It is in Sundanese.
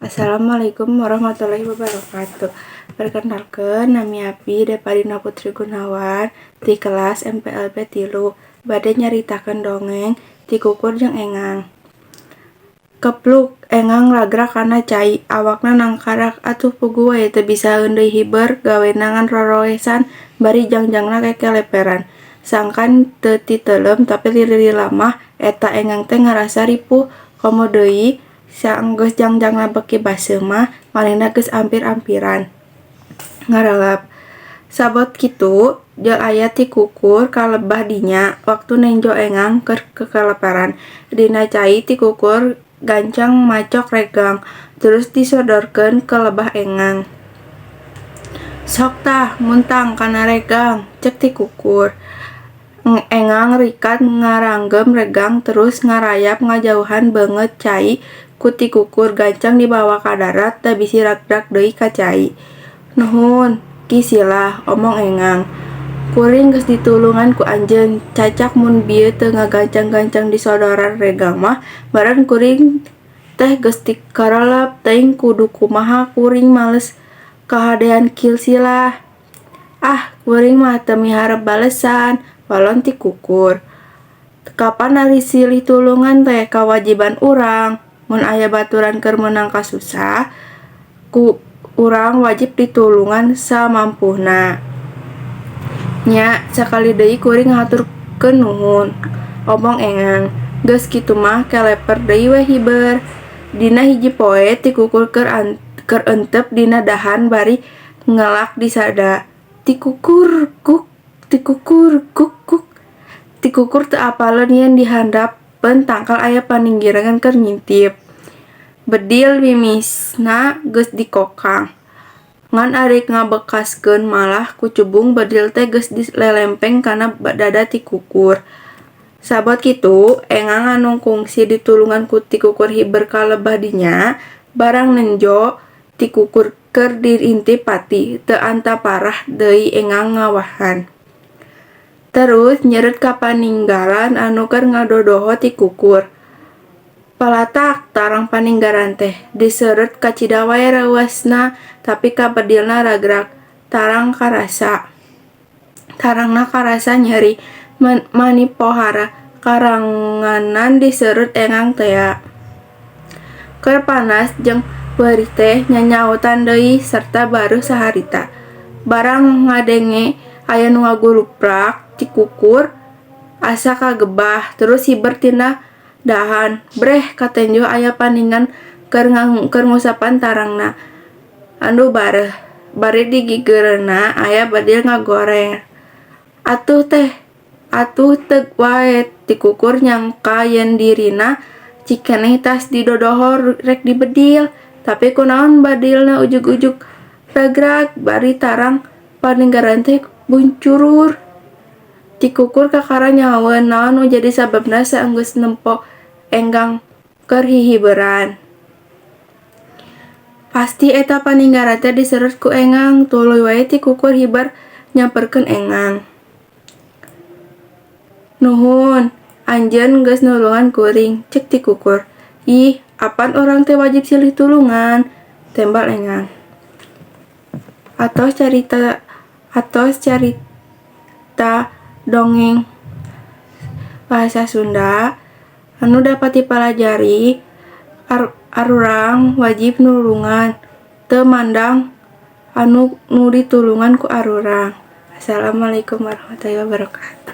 Assalamualaikum warahmatullahi wabarakatuh. Perkenalkan, nami Abi Deparina Putri Gunawan di kelas MPLB 3. Bade nyaritakan dongeng ti kukur jeung engang. Kepluk engang lagra kana cai, awakna nangkarak atuh pugu wae teu bisa deui hiber gawenangan roroesan bari jangjangna kekeleperan. Sangkan teu titeulem tapi lili-lila mah eta engang teh ngarasa ripuh komo deui saenggeus jangjangna beki baseuh mah manehna geus ampir-ampiran ngarelep. Sabot kitu jeung aya ti kukur kalebah dinya waktu nenjo engang keur kekeleperan. Dina cai ti kukur gancang macok regang terus disodorkeun ke lebah engang. Sok tah muntang kana regang, cek ti kukur. Engang rikat ngaranggem regang terus ngarayap ngajauhan banget cai ku ti kukur gancang dibawa ka darat teu bisi ragrak deui ka cai. Nuhun, ki silah, omong engang. Kuring geus ditulungan ku anjeun, cacak mun bieu teu ngagancang-gancang disodoran regang mah meureun kuring teh geus tikarelep teuing kudu kumaha kuring males kahadean kieu silah. Ah, kuring mah teu miharep balesan, balon ti kukur. Kapan ari silih tulungan teh kawajiban urang. Mun aya baturan keur meunang kasusah, ku urang wajib ditulungan samampuhna. Nya, sakali deui kuring ngaturkeun nuhun, omong engang. Geus kitu mah keleper deui we hiber. Dina hiji poe ti kukur keur euteup dina dahan bari ngelak disada. Ti kukur kuk, ti kukur kuk kuk. Ti kukur teu apaleun yen dihandapkeun tangkal aya paninggiran keur ngintip. Bedil mimisna geus dikokang. Ngan ari ngabekaskeun malah ku cubung bedil teh geus dilelempeng kana dada ti kukur. Sabot kitu, engang anu kungsi ditulungan ku ti kukur hiber ka lebah dinya, barang nenjo ti kukur keur diintip pati, teu anta parah deui engang ngawahan. Terus nyeureut ka paninggaran anu keur ngadodoho ti kukur. Palatak tarang paninggaran teh, diseureut ka cida wae reueusna tapi ka bedilna ragrak, tarang karasa. Tarangna karasa nyeri, mani pohara karanganan diseureut engang tea. Keur panas jeung beurih teh nyanyautan deui sarta baruh saharita. Barang ngadenge aya nu ngaguluprak ti kukur asa kagebah terus hiber tina dahan. Breh katenjo aya paningan keur ngusapan tarangna. Anu bareuh, bari digigeureunna aya bedil ngagoreng. Atuh teu wae ti kukur nyangka yen dirina cikeneh tas didodoho rek di bedil, tapi kunaon bedilna ujug-ujug ragrak bari tarang paninggaran teh buncurur. Ti kukur kakara nyahoeun naon nu jadi sababna saenggeus nempo enggang keur hihiberan. Pasti eta paninggaran teh diseureut ku engang, tuluy wae ti kukur hiber nyamperkeun engang. Nuhun, anjeun geus nulungan kuring, cek ti kukur. Ih, apan urang teh wajib silih tulungan, tembal engang. Atos carita dongeng bahasa Sunda anu dapat dipelajari arurang wajib nulungan teu mandang anu nu ditulungan ku arurang. Assalamualaikum warahmatullahi wabarakatuh.